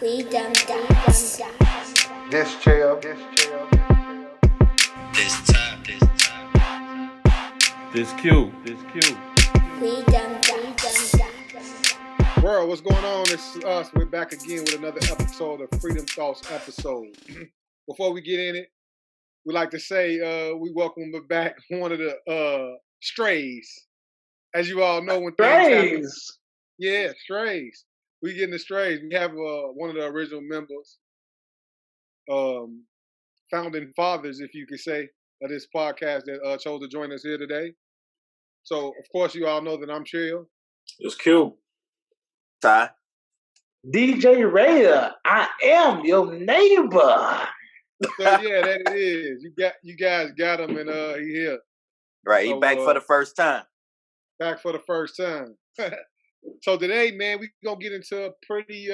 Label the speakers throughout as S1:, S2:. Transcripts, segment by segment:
S1: Freedom Dots.
S2: This chair.
S3: This Q.
S1: Freedom Dots.
S2: World, what's going on? It's us. We're back again with another episode of Freedom Thoughts episode. Before we get in it, we like to say we welcome back one of the strays. As you all know, when things happen, strays. We getting the strays. We have one of the original members, founding fathers, if you could say, of this podcast that chose to join us here today. So, of course, you all know that I'm Chill.
S3: It's Q.
S4: Ty.
S5: DJ Raider, I am your neighbor.
S2: So yeah, that it is. You guys got him, and he here.
S4: Right,
S2: So,
S4: he back for the first time.
S2: Back for the first time. So today, man, we gonna get into a pretty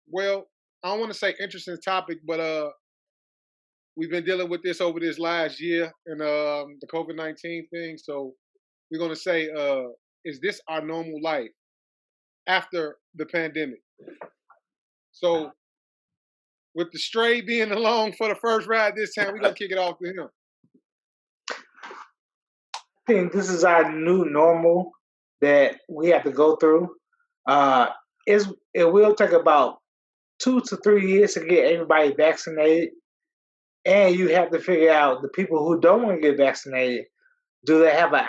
S2: well, I don't want to say interesting topic, but we've been dealing with this over this last year and the COVID-19 thing. So we're gonna say, is this our normal life after the pandemic? So with the stray being along for the first ride this time, we're gonna kick it off to him.
S5: I think this is our new normal that we have to go through. It will take about 2 to 3 years to get everybody vaccinated. And you have to figure out the people who don't want to get vaccinated, do they have an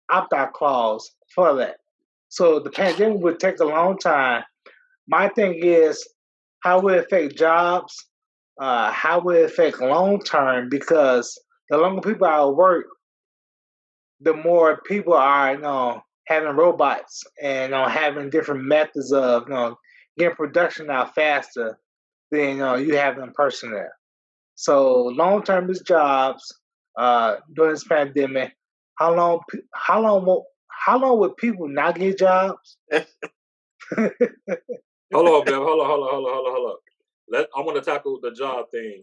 S5: opt-out clause for that? So the pandemic would take a long time. My thing is, how will it affect jobs? How will it affect long-term? Because the longer people are at work, the more people are, having robots and having different methods of, getting production out faster than you have in person there. So long term is jobs. During this pandemic, how long would people not get jobs?
S3: Hold on, man. Hold on. I want to tackle the job thing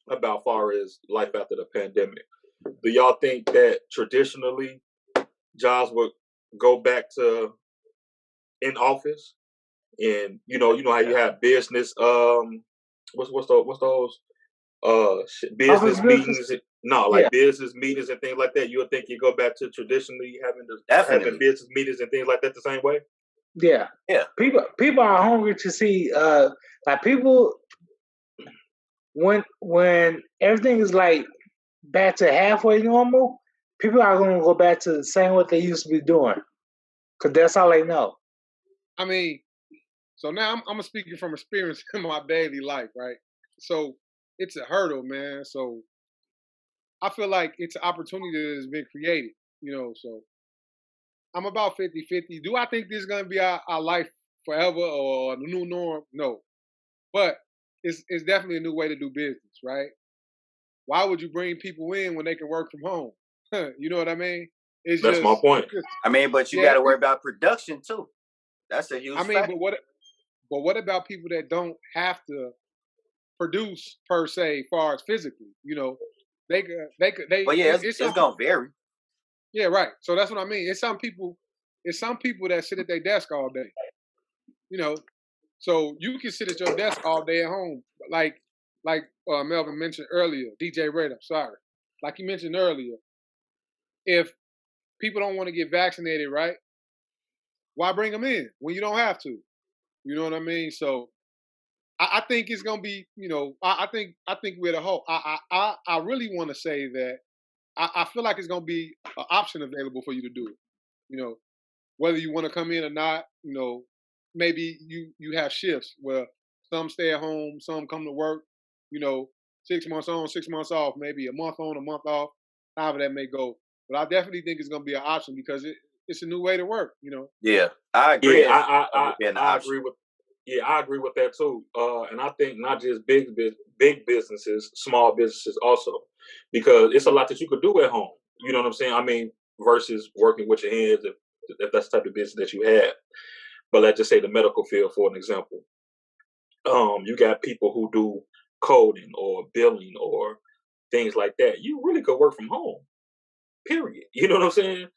S3: about far as life after the pandemic. Do y'all think that traditionally jobs would go back to in office? And you know how you have business what's those business meetings? Business meetings and things like that. You would think you go back to traditionally having business meetings and things like that the same way?
S5: Yeah. People are hungry to see people when everything is like back to halfway normal, people are going to go back to the same what they used to be doing, because that's all they know.
S2: I mean, so now I'm speaking from experience in my daily life, right? So it's a hurdle, man. So I feel like it's an opportunity that has been created, so I'm about 50-50. Do I think this is going to be our life forever or the new norm? No. But it's definitely a new way to do business, right? Why would you bring people in when they can work from home? You know what I mean?
S3: That's my point.
S4: But you got to worry about production too. That's a huge factor.
S2: But what about people that don't have to produce per se, far as physically? They could.
S4: Well, yeah, it's gonna vary.
S2: Yeah, right. So that's what I mean. It's some people that sit at their desk all day. So you can sit at your desk all day at home, like Melvin mentioned earlier. DJ Raider, sorry. Like you mentioned earlier, if people don't want to get vaccinated, right? Why bring them in when you don't have to? You know what I mean? So I think it's gonna be, I think we're the whole. I really want to say that I feel like it's gonna be an option available for you to do it. Whether you want to come in or not. Maybe you have shifts where some stay at home, some come to work. 6 months on, 6 months off, maybe a month on, a month off, however that may go. But I definitely think it's gonna be an option because it's a new way to work.
S4: Yeah, I agree.
S3: Yeah, I agree with. Yeah, I agree with that too. And I think not just big businesses, small businesses also, because it's a lot that you could do at home. You know what I'm saying? I mean, versus working with your hands if that's the type of business that you have. But let's just say the medical field, for an example. You got people who do coding or billing or things like that. You really could work from home. Period. You know what I'm saying?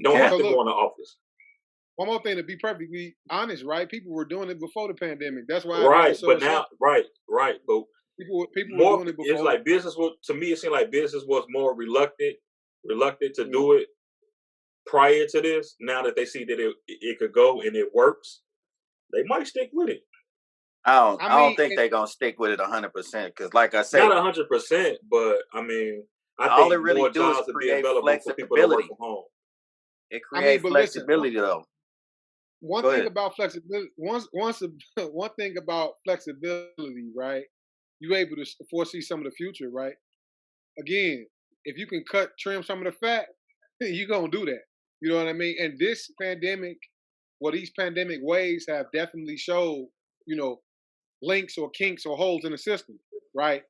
S3: Don't have to go in the office.
S2: one more thing to be perfectly honest, right? People were doing it before the pandemic. That's why
S3: Right,
S2: it's so
S3: but now, right, but
S2: people were
S3: more.
S2: doing it
S3: It's
S2: before.
S3: like business was, to me. It seemed like business was more reluctant to do it prior to this. Now that they see that it could go and it works, they might stick with it.
S4: I
S2: I
S4: don't
S2: mean,
S4: think they're gonna stick with it 100% because, like I say,
S3: Not 100%, but I mean, I
S4: all it
S3: think
S4: really
S3: more
S4: do is
S3: jobs will be
S4: create
S3: available for people to work
S4: flexibility.
S3: from home.
S4: It
S2: I mean,
S4: creates
S2: but listen,
S4: flexibility though.
S2: one
S4: Go
S2: thing
S4: ahead.
S2: about flexibility, one thing about flexibility, right? You able to foresee some of the future, right? Again, if you can trim some of the fat, you gonna do that. You know what I mean? And this pandemic, well, these pandemic waves have definitely showed, you know, links or kinks or holes in the system, right?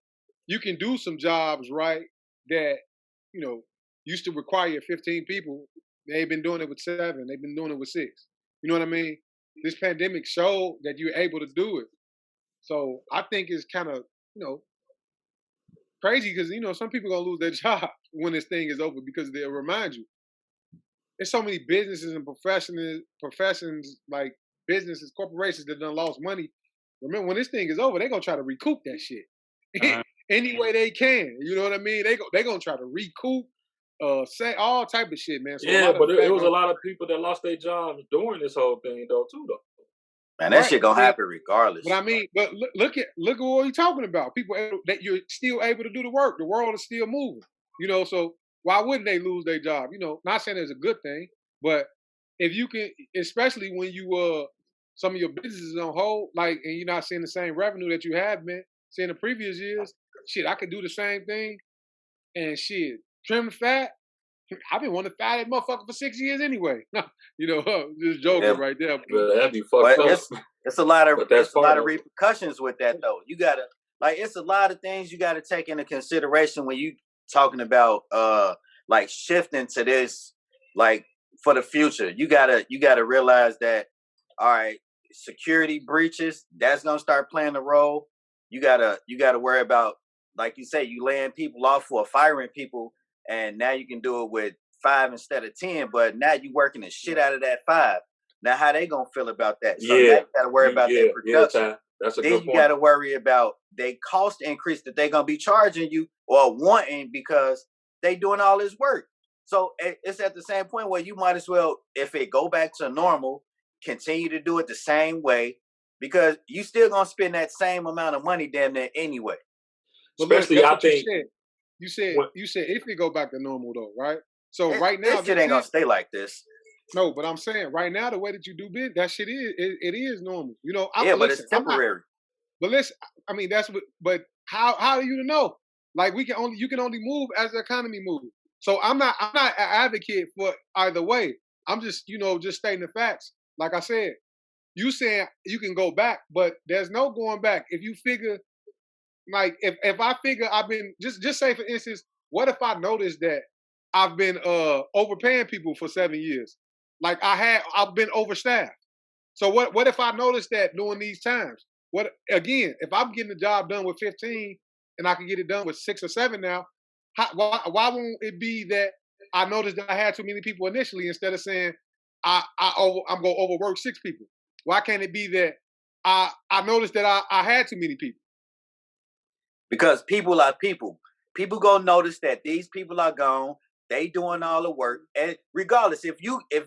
S2: You can do some jobs, right, that, you know, used to require 15 people. They've been doing it with 7. They've been doing it with 6. You know what I mean? This pandemic showed that you're able to do it. So I think it's kind of, you know, crazy because, you know, some people going to lose their job when this thing is over because they'll remind you. There's so many businesses and professions like businesses, corporations that done lost money. Remember, when this thing is over, they're going to try to recoup that shit any way they can. You know what I mean? They gonna try to recoup, say all type of shit, man. So a
S3: Yeah,
S2: lot of
S3: but it
S2: fat
S3: was a
S2: gonna
S3: lot of people that lost their jobs during this whole thing, though, too, though.
S4: Man, that
S2: right.
S4: shit gonna happen regardless.
S2: But I mean, but look at what you're talking about. People that you're still able to do the work. The world is still moving. You know, so why wouldn't they lose their job? You know, not saying it's a good thing, but if you can, especially when you some of your businesses on hold, like, and you're not seeing the same revenue that you have been seeing the previous years. Shit, I could do the same thing and shit, trim the fat. I've been wanting to fat that motherfucker for 6 years anyway. You know, just joking
S4: Yeah,
S2: right there.
S3: But that'd be
S4: but
S3: fucked up.
S4: it's a lot of
S3: But that's
S4: it's a lot
S3: part
S4: of
S3: of it.
S4: repercussions with that though. You gotta it's a lot of things you gotta take into consideration when you talking about like shifting to this like for the future. You gotta realize that all right, security breaches that's gonna start playing a role. You gotta worry about like you say you laying people off or firing people, and now you can do it with 5 instead of 10. But now you working the shit out of that 5. Now, how they gonna feel about that? So now
S3: Yeah,
S4: you got to worry about their
S3: yeah,
S4: production.
S3: Ty. That's a
S4: Then
S3: good
S4: you got
S3: point.
S4: to worry about they cost increase that they're gonna be charging you or wanting because they doing all this work. So it's at the same point where you might as well, if it go back to normal, continue to do it the same way because you still gonna spend that same amount of money damn near anyway.
S2: But look,
S3: Especially,
S2: that's
S3: I
S2: what you
S3: think,
S2: said.
S3: when,
S2: You said if it go back to normal though, right? So right now,
S4: This shit ain't gonna stay like this.
S2: no, but I'm saying right now the way that you do business, that shit it is normal. You know,
S4: Yeah, but
S2: listen,
S4: it's
S2: I'm not.
S4: temporary.
S2: But listen, I mean that's what. But how are you to know? Like you can only move as the economy moves. So I'm not an advocate for either way. I'm just just stating the facts. Like I said, you saying you can go back, but there's no going back. If you figure like if I figure I've been just say for instance, what if I notice that I've been overpaying people for 7 years? Like I've been overstaffed. So what if I notice that during these times? What again, if I'm getting the job done with 15 and I can get it done with 6 or 7 now, why won't it be that I noticed that I had too many people initially instead of saying I'm gonna overwork 6 people? Why can't it be that I noticed that I had too many people?
S4: Because people are people. People gonna notice that these people are gone. They doing all the work, and regardless, if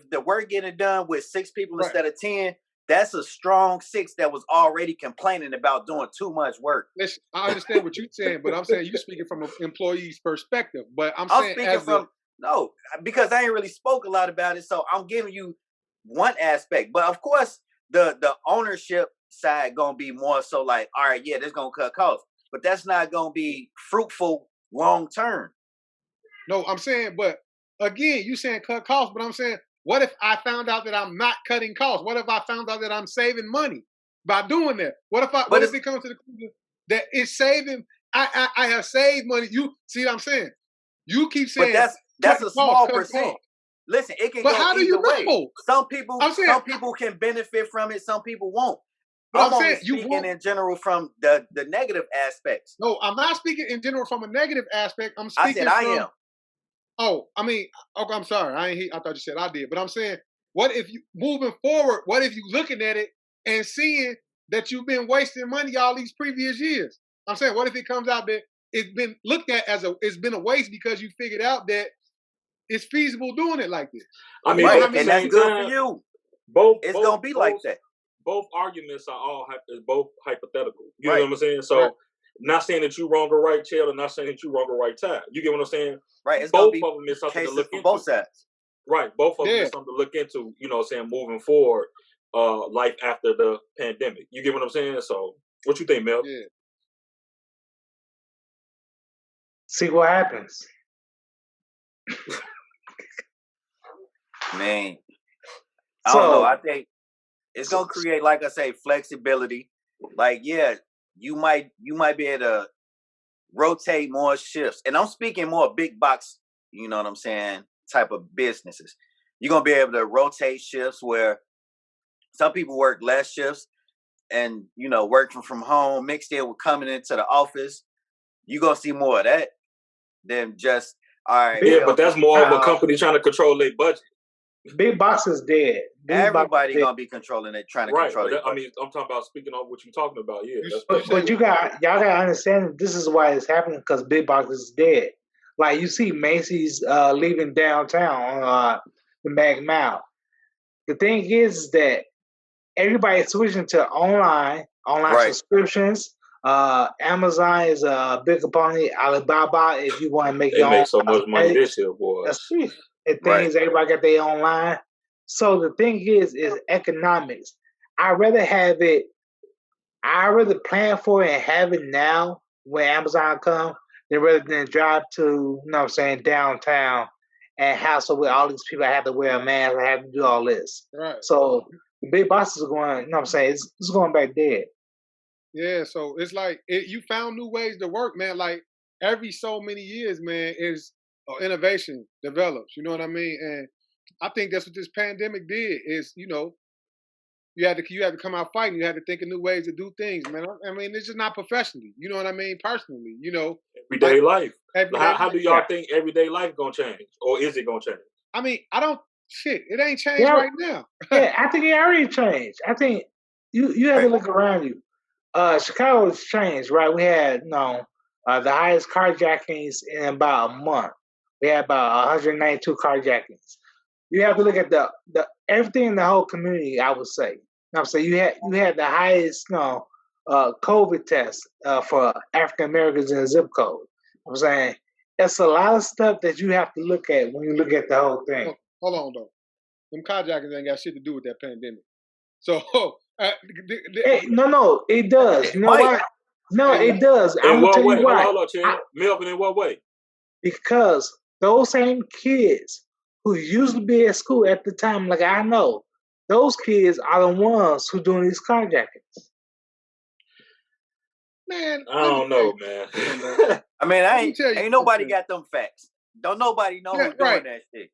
S4: the work getting done with 6 people
S2: Right.
S4: instead of 10, that's a strong 6 that was already complaining about doing too much work.
S2: Listen, I understand what you're saying, but I'm saying you speaking from an employee's perspective. But I'm
S4: I'm
S2: saying
S4: speaking from no, because I ain't really spoke a lot about it, so I'm giving you one aspect. But of course, the ownership side gonna be more so like, all right, yeah, this gonna cut costs, but that's not gonna be fruitful long term.
S2: no, I'm saying, but again, you saying cut costs, but I'm saying, what if I found out that I'm not cutting costs? What if I found out that I'm saving money by doing that? What
S4: But
S2: if it comes to the conclusion that it's saving? I have saved money. You see what I'm saying? You keep
S4: but
S2: saying
S4: that's a small
S2: cutting
S4: percent.
S2: costs.
S4: Listen, it can
S2: But
S4: go
S2: how do you
S4: either way.
S2: know?
S4: Some
S2: I'm saying,
S4: people can benefit from it. Some people won't.
S2: but
S4: I'm
S2: I'm
S4: only
S2: saying you
S4: speaking
S2: won't.
S4: in general from the negative aspects.
S2: No, I'm not speaking in general from a negative aspect. I'm
S4: I said
S2: speaking
S4: I
S2: from.
S4: am.
S2: Oh, I mean, okay, I'm sorry. I thought you said I did, but I'm saying What if you moving forward? What if you looking at it and seeing that you've been wasting money all these previous years? I'm saying, what if it comes out that it's been looked at as it's been a waste because you figured out that it's feasible doing it like this?
S3: I mean,
S4: Right,
S3: but at the
S4: and that's
S3: same
S4: good
S3: time,
S4: for you.
S3: both
S4: It's
S3: both
S4: gonna be like
S3: both
S4: that.
S3: both arguments are all is both hypothetical. You
S4: Right.
S3: know what I'm saying? So,
S2: Right.
S3: not saying that you wrong or right, Chad, or not saying that you wrong or right, Ty. You get what I'm saying?
S4: Right, it's gonna
S3: Both
S4: be
S3: of them is something to
S4: cases
S3: look
S4: for
S3: into.
S4: both sides.
S3: Right, both of them
S2: Yeah.
S3: is something to look into. You know what I'm saying? Moving forward, life after the pandemic. You get what I'm saying? So, what you think, Mel?
S2: Yeah.
S5: See what happens.
S4: Man, I don't know.
S5: So
S4: I think it's gonna create, like I say, flexibility. Like, yeah, you might be able to rotate more shifts, and I'm speaking more big box. You know what I'm saying? Type of businesses. You're gonna be able to rotate shifts where some people work less shifts, and working from home mixed in with coming into the office. You're gonna see more of that than just all right.
S3: Yeah,
S4: well,
S3: but that's more of a
S4: uh,
S3: company trying to control their budget.
S5: big box is dead. Big box is
S4: everybody
S5: dead.
S4: gonna be controlling it, trying to
S3: Right.
S4: control
S3: But
S4: it.
S3: I mean, I'm talking about speaking on what you're talking about. Yeah.
S2: You
S3: That's,
S2: said-
S3: that's
S5: But y'all gotta understand that this is why it's happening because big box is dead. Like you see Macy's leaving downtown on the Mag Mile. The thing is that everybody's switching to online
S4: Right.
S5: subscriptions. Amazon is a big component. Alibaba, if you want to make
S3: they
S5: your own
S3: make so much money this year, boy.
S5: That's true. The thing
S4: Right.
S5: is, everybody got their online. So the thing is economics. I rather have it. I rather plan for it and have it now when Amazon come than rather than drive to, you know what I'm saying, downtown and hassle with all these people. I have to wear a mask. I have to do all this.
S2: Right.
S5: So the big bosses are going. You know what I'm saying? It's going back dead.
S2: Yeah, so it's like you found new ways to work, man. Like every so many years, man, is innovation develops. You know what I mean? And I think that's what this pandemic did. Is you had to come out fighting. You had to think of new ways to do things, man. I mean, it's just not professionally. You know what I mean? Personally,
S3: Everyday life.
S2: everyday
S3: How do
S2: life.
S3: y'all think everyday life gonna change, or is it gonna change?
S2: I mean, I don't shit. It ain't changed
S5: Yeah.
S2: right now.
S5: Yeah, I think it already changed. I think you have to look around you. Chicago's changed, right? We had the highest carjackings in about a month. We had about 192 carjackings. You have to look at the everything in the whole community. I would say. I'm saying you had the highest COVID test for African Americans in the zip code. I'm saying it's a lot of stuff that you have to look at when you look at the whole thing.
S2: Hold on, though. Them carjackers ain't got shit to do with that pandemic. So,
S5: Hey, no, it does. You know why? No, it does.
S3: In
S5: I'm gonna
S3: what
S5: tell
S3: way?
S5: you why.
S3: Hold on, Chad. Melvin, in what way?
S5: Because those same kids who used to be at school at the time, like I know, those kids are the ones who doing these carjackings.
S2: man,
S3: I don't know, man.
S4: I mean,
S2: Let me tell you
S4: ain't nobody
S2: something.
S4: got them facts. Don't nobody know
S2: Yeah,
S4: who's doing
S2: right.
S4: that shit.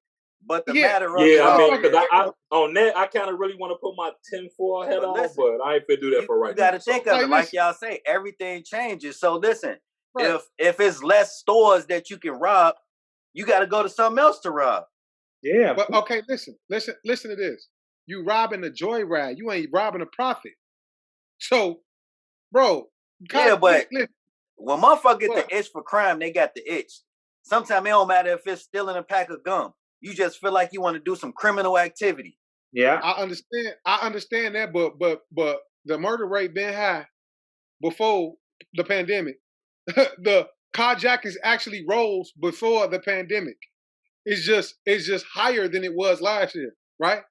S4: But the
S2: Yeah.
S4: matter of
S3: Yeah, I
S4: it
S3: mean,
S4: all
S3: because
S4: is,
S3: I on that, I kind of really want to put my tinfoil hat
S4: But
S3: on,
S4: listen,
S3: but I ain't fit do that for right
S4: you got
S3: now.
S4: to think
S3: So.
S4: of
S2: Hey,
S4: it like
S2: listen.
S4: y'all say. Everything changes. So listen,
S2: Right.
S4: if it's less stores that you can rob, you got to go to something else to rob.
S5: Yeah,
S2: But okay, listen to this. You robbing a joyride. You ain't robbing a profit. So, bro,
S4: Yeah, but
S2: listen,
S4: when motherfuckers get
S2: What?
S4: the itch for crime, they got the itch. Sometimes it don't matter if it's stealing a pack of gum. You just feel like you want to do some criminal activity.
S5: yeah.
S2: I understand that, but the murder rate been high before the pandemic. The carjackings actually rose before the pandemic. It's just higher than it was last year, right?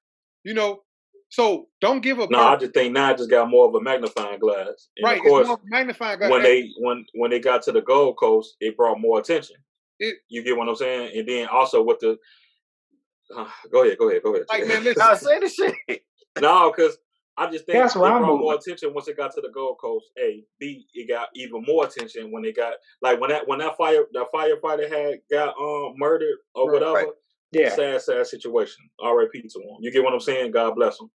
S2: So don't give a
S3: No, I just think now I just got more of a magnifying glass. And
S2: right.
S3: of course,
S2: It's more magnifying glass.
S3: when they got to the Gold Coast, it brought more attention.
S2: It-
S3: You get what I'm saying? And then also with the go ahead.
S2: Like, man,
S3: Chad.
S2: listen.
S4: Now say the shit.
S3: No, because I just think
S5: That's
S3: it
S5: why I'm
S3: brought
S5: moving.
S3: more attention once it got to the Gold Coast. A, B, it got even more attention when it got like when that firefighter had got murdered or
S2: Right.
S3: whatever.
S4: Right.
S5: Yeah.
S3: Sad situation. R.I.P. to him. You get what I'm saying? God bless him.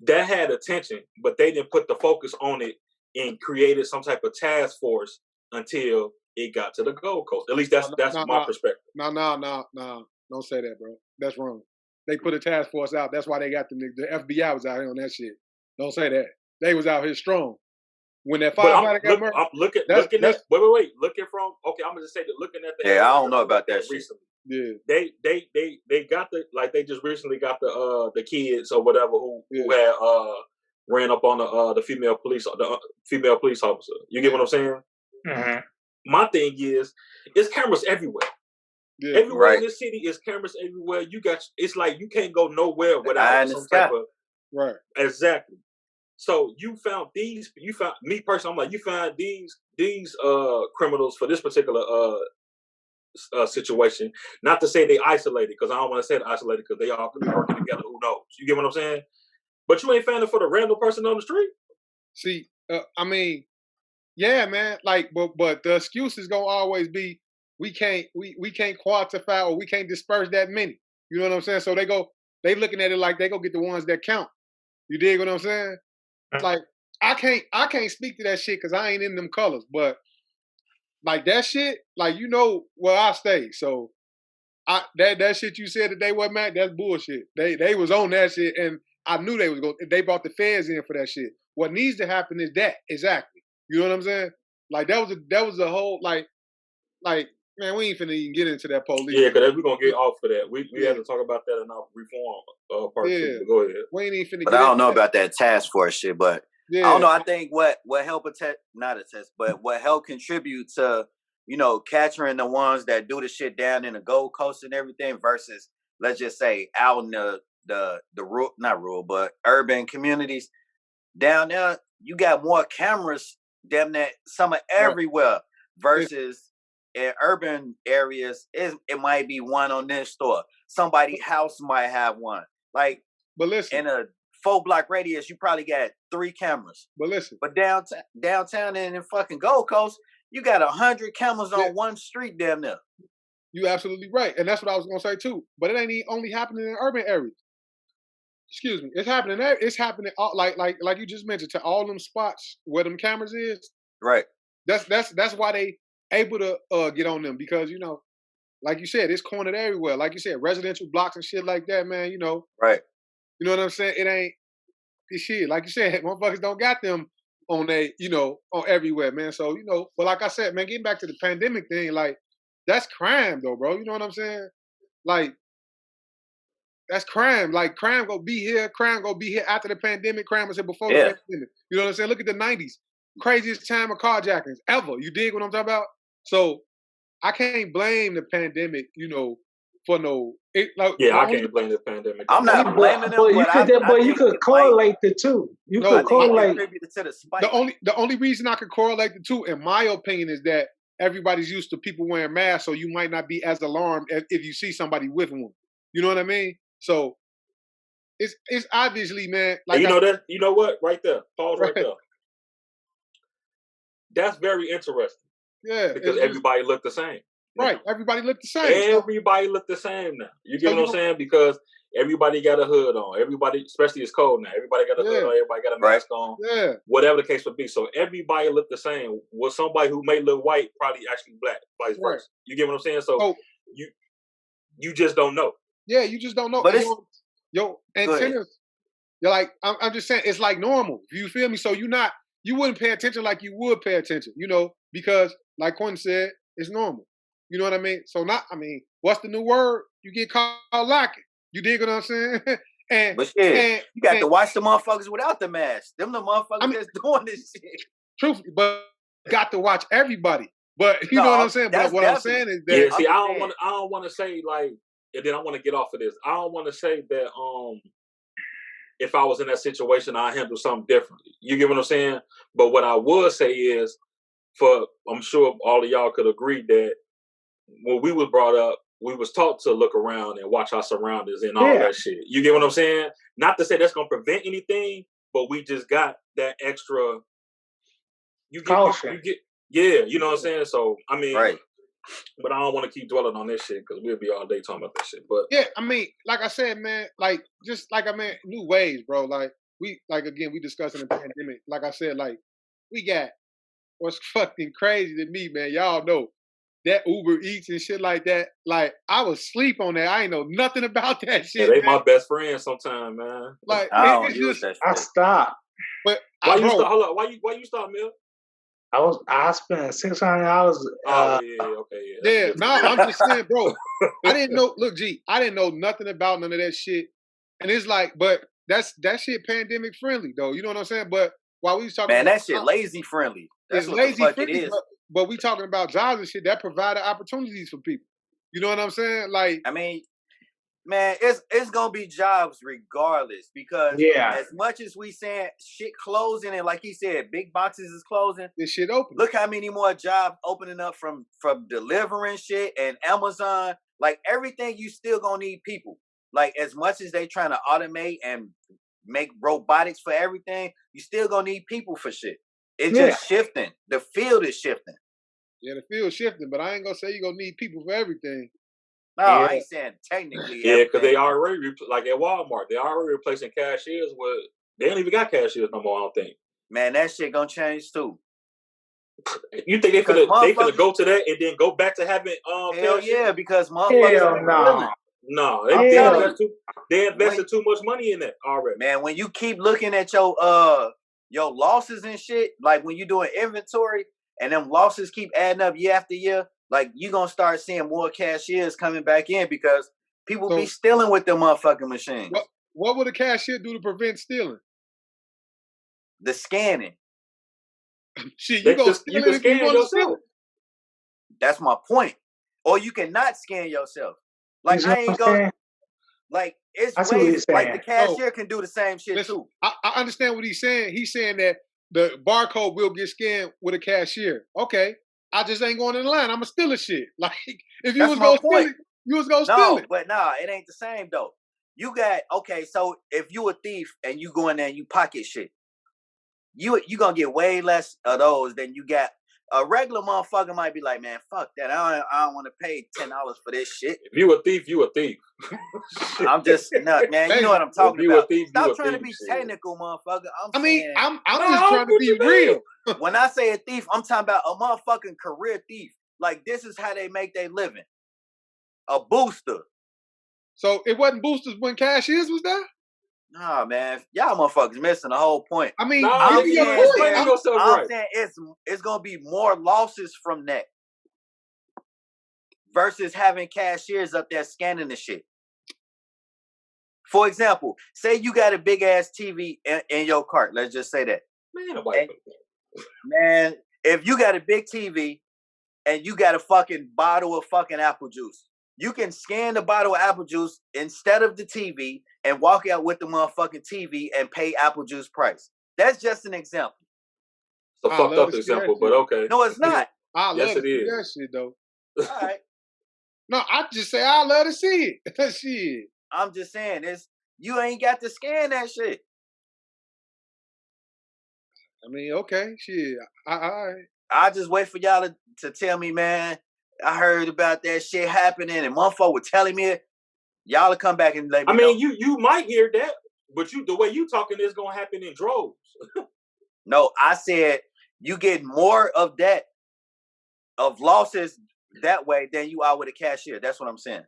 S3: That had attention, but they didn't put the focus on it and created some type of task force until it got to the Gold Coast. At least that's my perspective.
S2: No. Don't say that, bro. That's wrong. they put a task force out. That's why they got the FBI was out here on that shit. Don't say that. They was out here strong. When that
S3: But I'm,
S2: firefighter got murdered,
S3: I'm looking
S2: that's
S3: at wait. Looking from okay, I'm gonna just say that looking at the
S4: Yeah, I don't know about that shit.
S3: recently.
S2: yeah,
S3: They got they just recently got the kids or whatever who
S2: Yeah.
S3: had ran up on the female police officer. You get what I'm saying?
S5: Mhm.
S3: My thing is, it's cameras everywhere.
S2: yeah.
S3: Everywhere
S4: Right.
S3: in this city is cameras everywhere. It's like you can't go nowhere
S4: Eye
S3: without
S4: in the
S3: some
S4: sky.
S3: type of
S2: Right.
S3: exactly. So you found me personally. I'm like you find these criminals for this particular situation. Not to say they isolated because I don't want to say they isolated because they all could be working together. Who knows? You get what I'm saying? But you ain't found it for the random person on the street.
S2: See, I mean, yeah, man. Like, but the excuse is gonna always be we can't quantify or we can't disperse that many. You know what I'm saying? So they looking at it like they go get the ones that count. You dig what I'm saying? Like I can't speak to that shit because I ain't in them colors. But like that shit, like you know where I stay. So that shit you said that they wasn't mad, that's bullshit. They was on that shit and I knew they was going they brought the feds in for that shit. What needs to happen is that exactly. You know what I'm saying? Like that was a whole like man, we ain't finna even get into that police.
S3: Yeah, because we're gonna get off of that. We
S2: Yeah.
S3: have to talk about that in our reform part
S2: Yeah.
S3: 2. But go ahead.
S2: We ain't even finna
S4: But
S2: get
S4: I don't
S2: into
S4: know
S2: that.
S4: about that task force shit. But
S2: Yeah.
S4: I don't know. I think what help not a test, but what help contribute to capturing the ones that do the shit down in the Gold Coast and everything versus let's just say out in the not rural but urban communities down there. You got more cameras damn that some everywhere versus in urban areas it might be one on this store. Somebody's house might have one. Like
S2: But listen,
S4: in a 4-block radius, you probably got 3 cameras.
S2: but listen.
S4: But downtown and in fucking Gold Coast, you got 100 cameras on one street damn near.
S2: You absolutely right, and that's what I was gonna say too. But it ain't only happening in urban areas. Excuse me, it's happening there. It's happening all, like you just mentioned to all them spots where them cameras is.
S4: Right.
S2: That's why they able to get on them because like you said, it's cornered everywhere. Like you said, residential blocks and shit like that, man.
S4: Right.
S2: You know what I'm saying? It ain't this shit. Like you said, motherfuckers don't got them on on everywhere, man. So but like I said, man, getting back to the pandemic thing, like that's crime though, bro. You know what I'm saying? Like that's crime. Like crime gonna be here. Crime gonna be here after the pandemic. Crime was here before the pandemic. You know what I'm saying? Look at the '90s, craziest time of carjackings ever. You dig what I'm talking about? So I can't blame the pandemic. For
S3: I can't blame the pandemic.
S4: I'm not blaming them, but
S5: you could correlate the two. You could correlate.
S4: To the spike.
S2: The only reason I could correlate the two, in my opinion, is that everybody's used to people wearing masks, so you might not be as alarmed if you see somebody with one. You know what I mean? So it's obviously, man. Like
S3: you know what? Right there. Pause right there. That's very interesting.
S2: Yeah,
S3: because everybody looked the same.
S2: Right, everybody looked the same.
S3: Everybody looked the same now. You get what I'm saying? Because everybody got a hood on. Everybody, especially it's cold now. Everybody got a hood on. Everybody got a mask on.
S2: Yeah.
S3: Whatever the case would be. So everybody looked the same. Was somebody who may look white probably actually black, vice versa. You get what I'm saying? So you just don't know.
S2: Yeah, you just don't know.
S4: But
S2: antennas. You're like, I'm just saying, it's like normal. You feel me? So you wouldn't pay attention like you would pay attention, because like Quentin said, it's normal. You know what I mean? So what's the new word? You get caught lacking. You dig what I'm saying?
S4: But shit, you got to watch the motherfuckers without the mask. Them the motherfuckers that's doing this shit.
S2: Truthfully, but got to watch everybody. But you know what I'm saying? But what I'm saying is that
S3: I don't want to say like, and then I want to get off of this. I don't want to say that if I was in that situation, I handle something differently. You get what I'm saying? But what I would say is, I'm sure all of y'all could agree that when we was brought up, we was taught to look around and watch our surroundings and all that shit. You get what I'm saying? Not to say that's gonna prevent anything, but we just got that extra.
S5: Caution.
S2: You
S3: know what I'm saying? So
S4: right.
S3: But I don't want to keep dwelling on this shit because we'll be all day talking about that shit. But
S2: yeah, like I said, man, new ways, bro. Like we discussing the pandemic. Like I said, like we got what's fucking crazy to me, man. Y'all know that Uber Eats and shit like that. Like I was asleep on that. I ain't know nothing about that
S3: Yeah,
S2: shit.
S3: they
S2: Man.
S3: my best friend sometime, man.
S2: Like
S4: I don't
S2: it's
S4: use
S2: just.
S4: that
S5: I
S4: shit.
S5: stopped.
S2: But
S3: Why you
S2: bro,
S3: stop? Hold up. Why you stop, Mill?
S5: I spent $600.
S3: Oh yeah, okay, yeah. That's a
S2: yeah,
S3: good
S2: no,
S3: time.
S2: I'm just saying, bro. I didn't know. Look, G, I didn't know nothing about none of that shit. And it's like, but that shit pandemic friendly though. You know what I'm saying? But while we was talking
S4: Man,
S2: about
S4: that shit lazy friendly. That's
S2: it's
S4: what the
S2: lazy
S4: fuck it
S2: friendly,
S4: is.
S2: but we talking about jobs and shit that provided opportunities for people. You know what I'm saying? Like,
S4: I mean, man, it's gonna be jobs regardless because
S5: Yeah.
S4: as much as we saying shit closing and like he said, big boxes is closing.
S2: this shit open.
S4: Look how many more jobs opening up from delivering shit and Amazon. Like everything, you still gonna need people. Like as much as they trying to automate and make robotics for everything, you still gonna need people for shit. It's
S5: Yeah.
S4: just shifting. The field is shifting.
S2: Yeah, the field's shifting, but I ain't gonna say you're gonna need people for everything.
S4: No,
S5: Yeah.
S4: I ain't saying technically.
S3: Yeah, because they
S4: everything.
S3: already like at Walmart, they already replacing cashiers with. They don't even got cashiers no more. I don't think.
S4: Man, that shit gonna change too.
S3: You think they
S4: Because
S3: finna go to that and then go back to having
S4: Hell
S3: cashiers?
S4: yeah, because motherfuckers
S5: Hell
S4: are
S5: no.
S4: willing.
S3: No,
S4: I'm
S3: they
S4: telling
S3: invest
S4: you,
S3: they invested too much money in that already.
S4: man, when you keep looking at your losses and shit, like when you doing inventory and them losses keep adding up year after year, like you gonna start seeing more cashiers coming back in because people
S2: So-
S4: be stealing with them motherfucking machines.
S2: What would a cashier do to prevent stealing?
S4: The scanning.
S2: Shit, you gonna steal
S3: you
S2: it
S3: can
S2: if you
S3: scan
S2: want to steal
S3: yourself.
S2: it.
S4: That's my point. Or you cannot scan yourself. Like
S5: You see
S4: I
S5: what
S4: ain't
S5: I'm
S4: gonna
S5: saying?
S4: like it's
S5: I see what
S4: ways
S5: he's
S4: like the
S5: saying.
S4: cashier can do the same shit
S2: Listen,
S4: too.
S2: I understand what he's saying. He's saying that the barcode will get scanned with a cashier. Okay, I just ain't going in the line. I'm gonna steal a shit. Like if you
S4: That's
S2: was
S4: my
S2: gonna steal
S4: point.
S2: it, you was gonna steal
S4: No,
S2: it.
S4: but nah, it ain't the same though. You got okay, so if you a thief and you go in there and you pocket shit, you gonna get way less of those than you got. A regular motherfucker might be like, man, fuck that. I don't want to pay $10 for this shit.
S3: If you a thief, you a thief.
S4: I'm just nut, man. You know what I'm talking
S3: If you a
S4: about.
S3: thief, you
S4: Stop
S3: a
S4: trying to
S3: thief,
S4: be
S3: shit.
S4: technical, motherfucker.
S2: I mean,
S4: saying,
S2: I'm
S3: No,
S2: just trying to
S3: what
S2: be
S3: you
S2: real.
S4: when I say a thief, I'm talking about a motherfucking career thief. Like this is how they make their living. A booster.
S2: So it wasn't boosters when cashiers was there.
S4: Nah, man, y'all motherfuckers missing the whole point.
S2: I mean,
S3: Nah,
S2: give me
S3: you
S2: your
S3: ain't
S2: point.
S3: explaining yourself
S4: I'm
S3: right.
S4: saying it's gonna be more losses from that versus having cashiers up there scanning the shit. For example, say you got a big ass TV in your cart. Let's just say that.
S3: Man, nobody.
S4: Man, if you got a big TV and you got a fucking bottle of fucking apple juice, you can scan the bottle of apple juice instead of the TV and walk out with the motherfucking TV and pay apple juice price. That's just an example.
S3: It's a
S2: I
S3: fucked
S2: love
S3: up
S2: to see that
S3: example, but
S2: shit.
S3: okay.
S4: No, it's not.
S2: I
S3: Yes,
S2: love to
S3: it
S2: see
S3: is.
S2: that shit though.
S4: All right.
S2: No, I just say I love to see it. Shit.
S4: I'm just saying, you ain't got to scan that shit.
S2: I mean, okay, shit. All right.
S4: I just wait for y'all to tell me, man, I heard about that shit happening and motherfucker was telling me it. Y'all will come back and let me
S3: I mean,
S4: know.
S3: you might hear that, but the way you talking is gonna happen in droves.
S4: No, I said you get more of that, of losses that way than you are with a cashier. That's what I'm saying.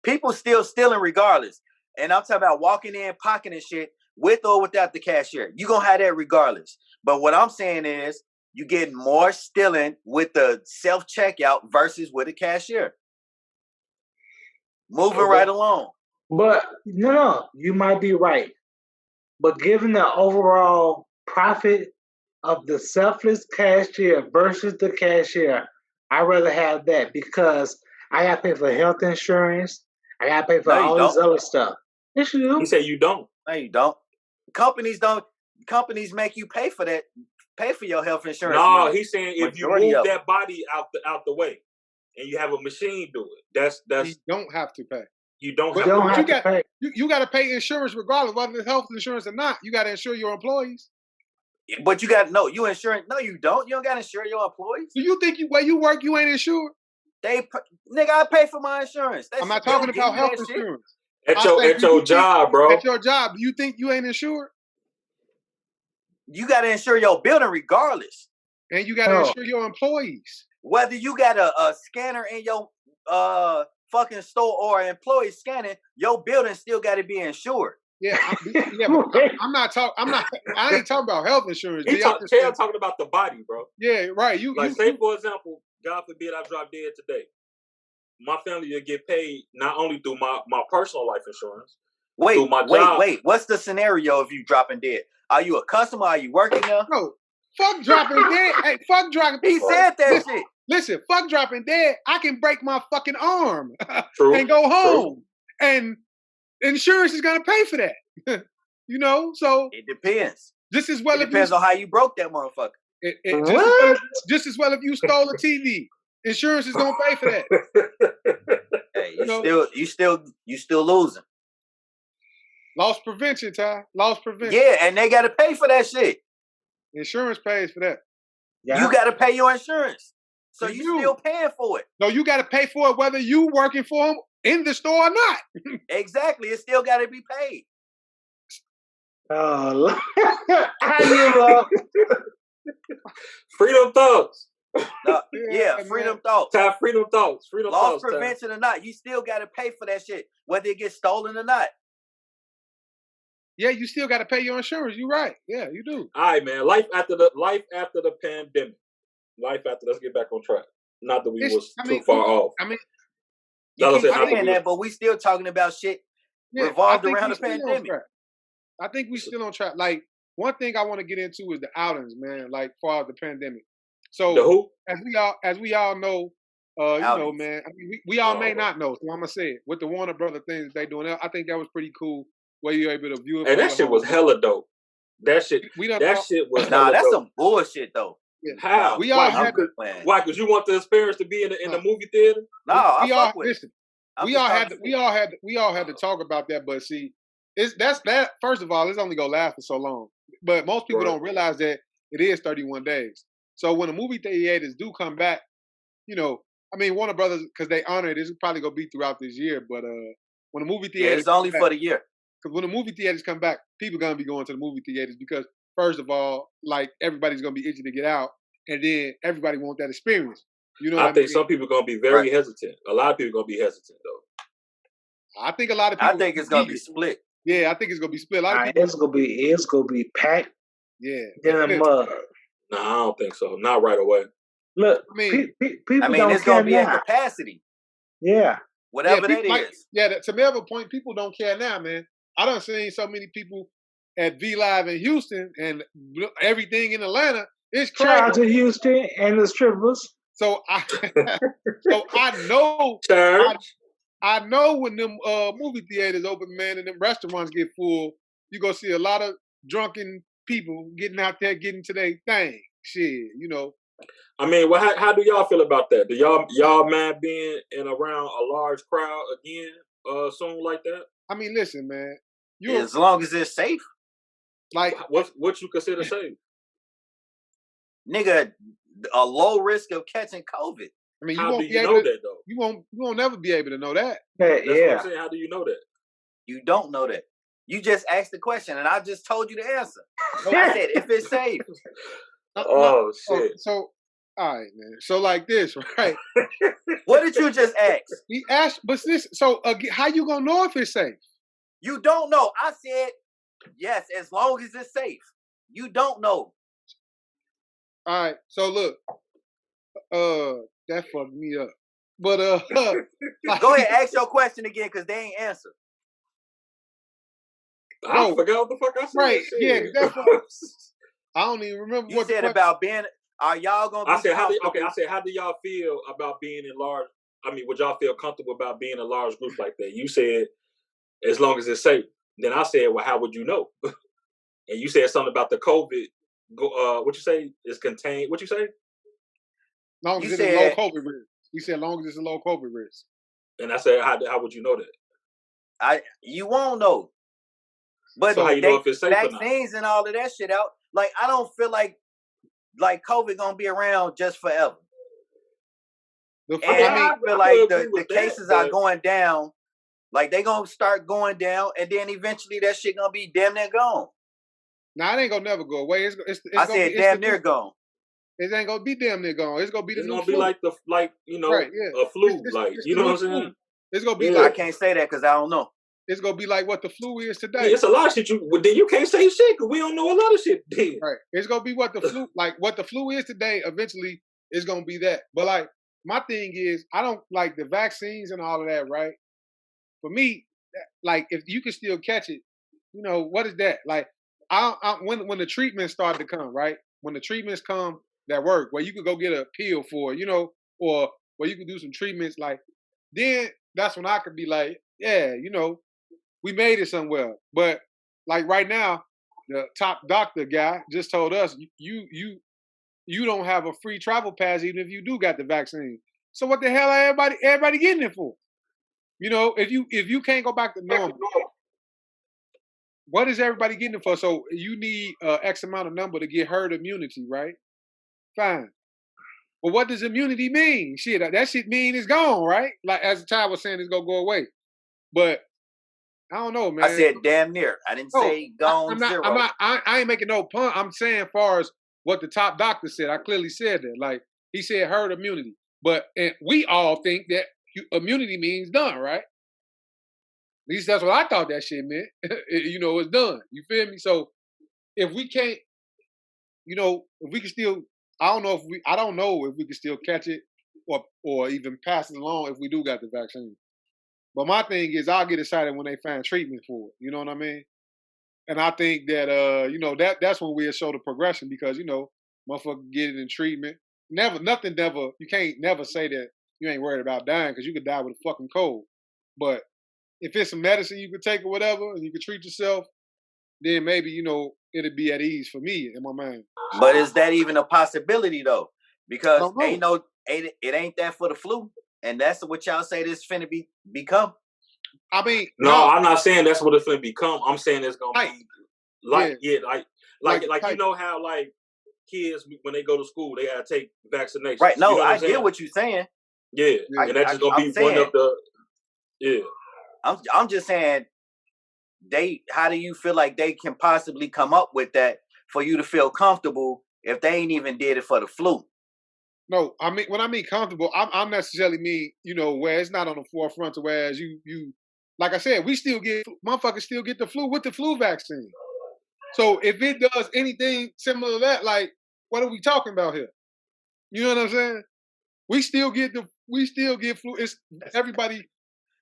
S4: People still stealing regardless. And I'm talking about walking in, pocketing shit with or without the cashier. You gonna have that regardless. But what I'm saying is you get more stealing with the self-checkout versus with a cashier. Moving right along.
S5: But no, you might be right. But given the overall profit of the selfless cashier versus the cashier, I'd rather have that because I got to pay for health insurance. I got to pay for
S4: No, you
S5: all this
S4: don't.
S5: other stuff. Yes, you do.
S3: He said you don't.
S4: No, you don't. Companies make you pay for that, pay for your health insurance.
S3: No,
S4: money.
S3: he's saying if you
S4: Majority
S3: move
S4: of
S3: that body out the way and you have a machine do it, that's
S2: You don't have to pay.
S3: you don't
S2: But
S3: have
S5: don't
S3: to.
S5: have to pay.
S2: You got to pay insurance regardless whether it's health insurance or not. You got to insure your employees.
S4: But you got you insurance. No, you don't. You don't got to insure your employees.
S2: Do you think where you work you ain't insured?
S4: Nigga, I pay for my insurance.
S2: I'm not talking about health insurance.
S3: At your job, bro.
S2: At your job, do you think you ain't insured?
S4: You got to insure your building regardless.
S2: and you got to insure your employees.
S4: Whether you got a scanner in your fucking store or an employee scanning, your building still got to be insured.
S2: Yeah, but I'm not talking. I ain't talking about health insurance.
S3: Taylor talking about the body, bro.
S2: Yeah, right.
S3: Say for example, God forbid I drop dead today. My family will get paid not only through my personal life insurance. Wait.
S4: What's the scenario if you dropping dead? Are you a customer? Are you working there?
S2: No, fuck dropping dead. Hey, fuck dropping.
S4: He said that shit.
S2: Listen, fuck dropping dead. I can break my fucking arm
S3: True,
S2: and go home,
S3: true.
S2: and insurance is gonna pay for that. You know, so
S4: it depends.
S2: Just as well.
S4: It depends on how you broke that motherfucker.
S2: Just as well if you stole a TV, insurance is gonna pay for that.
S4: Hey, you still losing.
S2: Loss prevention, Ty. Loss prevention.
S4: Yeah, and they got to pay for that shit.
S2: Insurance pays for that.
S4: Yeah. You got to pay your insurance, so you still paying for it.
S2: No, you got to pay for it whether you working for them in the store or not.
S4: Exactly, it still got to be paid.
S5: Oh, how you
S3: Freedom thoughts.
S4: Freedom thoughts.
S3: Ty, freedom thoughts. Freedom
S4: Loss
S3: thoughts.
S4: prevention or not, you still got to pay for that shit, whether it gets stolen or not.
S2: Yeah, you still got to pay your insurance. You're right. Yeah, you do.
S3: All right, man. Life after the pandemic. Let's get back on track. Not that we too far off.
S4: I mean, but we still talking about shit revolved around the pandemic.
S2: I think we still on track. Like, one thing I want to get into is the outings, man. Like, for the pandemic. So,
S3: the who?
S2: As we all know, you know, man. I mean, we all may not know, so I'm gonna say it. With the Warner Brother things that they doing, I think that was pretty cool. Where you're able to view it.
S3: And that shit was hella dope. That shit was hella
S4: that's
S3: dope.
S4: Some bullshit though.
S2: Yeah.
S3: How?
S2: We all had
S3: why? Because you want the experience to be in the movie theater?
S4: No,
S2: we all had to talk about that, but see, that's first of all, it's only gonna last for so long. But most people don't realize that it is 31 days. So when the movie theaters do come back, you know, I mean, Warner Brothers, because they honor it, it's probably gonna be throughout this year. But when the movie theaters,
S4: it's only for the year.
S2: Because when the movie theaters come back, people are going to be going to the movie theaters because, first of all, like, everybody's going to be itching to get out, and then everybody wants that experience. You know what I
S3: think
S2: mean?
S3: some people are going to be very hesitant. A lot of people are going to be hesitant, though.
S2: I think a lot of people...
S4: I think it's going to be split.
S2: Yeah, I think it's going to be split.
S5: It's going to be packed.
S2: Yeah.
S5: In a mug.
S3: No, I don't think so. Not right away.
S5: Look, people
S4: it's going to be at capacity.
S5: Yeah.
S4: Whatever that is.
S2: Yeah, to Melvin's point, people don't care now, man. I done seen so many people at V Live in Houston and everything in Atlanta. It's crazy.
S5: Shout out to Houston and the strippers.
S2: So I know I know when them movie theaters open, man, and them restaurants get full, you gonna see a lot of drunken people getting out there getting to their thing. Shit, you know.
S3: I mean, well, how do y'all feel about that? Do y'all mind being in around a large crowd again soon like that?
S2: I mean, listen, man.
S4: As long as it's safe.
S2: Like
S3: what you consider safe?
S4: Nigga, a low risk of catching COVID.
S2: I mean,
S3: how do you know that though?
S2: You won't never be able to know that.
S3: That's what I'm saying. How do you know that?
S4: You don't know that. You just asked the question, and I just told you the answer. I said if it's safe.
S3: Shit.
S2: So, all right, man. So like this, right?
S4: What did you just ask?
S2: He asked, but this. So how you gonna know if it's safe?
S4: You don't know. I said yes, as long as it's safe. You don't know.
S2: All right. So look, that fucked me up. But
S4: go ahead, ask your question again, because they ain't answer.
S3: I forgot what the fuck I said.
S2: Right? Yeah. I don't even remember
S4: what you said about being. Are y'all gonna? Be
S3: I said, how do y'all feel about being in large? I mean, would y'all feel comfortable about being in a large group like that? You said, as long as it's safe. Then I said, well, how would you know? And you said something about the COVID. What you say is contained? What you say?
S2: Long as it's a low COVID risk. You said long as it's a low COVID risk.
S3: And I said, how would you know that?
S4: You won't know. But
S3: so how you know if it's safe
S4: vaccines and all of that shit out. Like, I don't feel like COVID gonna be around just forever. I feel like the cases are going down. Like, they gonna start going down, and then eventually that shit gonna be damn near gone.
S2: Nah, it ain't gonna never go away.
S4: I said damn near gone.
S2: It ain't gonna be damn near gone. It's gonna be the
S3: It's
S2: new
S3: gonna
S2: flu.
S3: be like you know,
S2: Right, yeah.
S3: a flu,
S2: It's
S3: like
S2: the
S3: you know
S2: new
S3: what I'm saying?
S2: flu. It's gonna be
S3: Yeah.
S4: I
S2: like
S4: can't say that because I don't know.
S2: it's gonna be like what the flu is
S3: Yeah,
S2: today.
S3: it's a lot of shit then you can't say shit because we don't know a lot of shit then.
S2: Right. It's gonna be what the flu is today. Eventually, it's gonna be that. But like my thing is, I don't like the vaccines and all of that. Right. For me, like if you can still catch it, you know what is that? Like when the treatments start to come, right? When the treatments come that work, where you could go get a pill for, you know, or where you could do some treatments, like then that's when I could be like, yeah, you know, we made it somewhere. But like right now, the top doctor guy just told us you don't have a free travel pass even if you do got the vaccine. So what the hell are everybody getting it for? You know, if you can't go back to normal, what is everybody getting it for? So you need X amount of number to get herd immunity, right? Fine. But what does immunity mean? Shit, that shit mean it's gone, right? Like as the child was saying, it's gonna go away. But I don't know, man.
S4: I said damn near. I didn't say gone zero.
S2: I ain't making no pun. I'm saying far as what the top doctor said. I clearly said that. Like he said herd immunity. But and we all think that immunity means done, right? At least that's what I thought that shit meant. You know, it's done. You feel me? So if we can't, you know, if we can still, I don't know if we can still catch it or even pass it along if we do got the vaccine. But my thing is, I'll get excited when they find treatment for it. You know what I mean? And I think that you know, that's when we'll show the progression because you know, motherfucker get it in treatment. You can't never say that you ain't worried about dying because you could die with a fucking cold. But if it's some medicine you could take or whatever, and you could treat yourself, then maybe you know it'd be at ease for me in my mind.
S4: But is that even a possibility though? Because
S2: I
S4: it ain't that for the flu, and that's what y'all say this finna become.
S2: I mean,
S3: no, I'm not saying that's what it's gonna become. I'm saying it's gonna be like you know how like kids when they go to school they gotta take vaccinations.
S4: Right? No,
S3: you know
S4: I get what you're saying.
S3: Yeah, and that's just gonna be one of the. Yeah,
S4: I'm just saying. How do you feel like they can possibly come up with that for you to feel comfortable if they ain't even did it for the flu?
S2: No, I mean when I mean comfortable, I'm necessarily mean you know where it's not on the forefront to whereas you like I said, motherfuckers still get the flu with the flu vaccine. So if it does anything similar to that, like what are we talking about here? You know what I'm saying? We still get flu. It's everybody